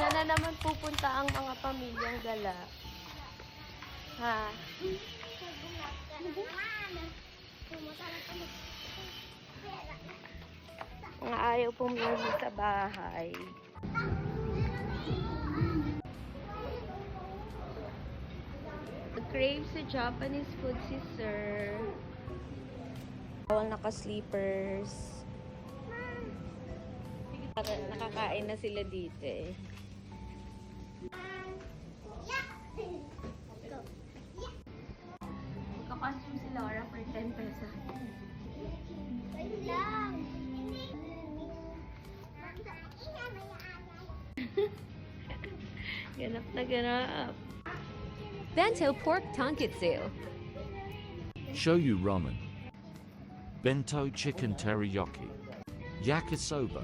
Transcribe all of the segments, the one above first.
Saan na naman pupunta ang mga pamilyang gala? Ha? Mga ayaw pumili sa bahay. Crave sa Japanese food si Sir. Bawal naka-sleepers. Nakakain na sila dito eh. Magkakasyon si Laura for 10 pesos. Wait lang. Ganap na ganap. Bento pork tonkatsu. Shoyu ramen. Bento chicken teriyaki. Yakisoba.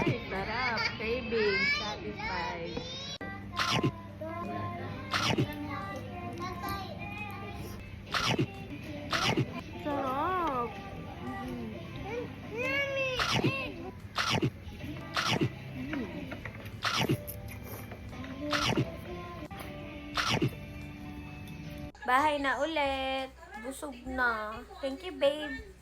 Ay, sarap. Craving. Satisfied. Sarap. Bahay na ulit. Busog na. Thank you, babe.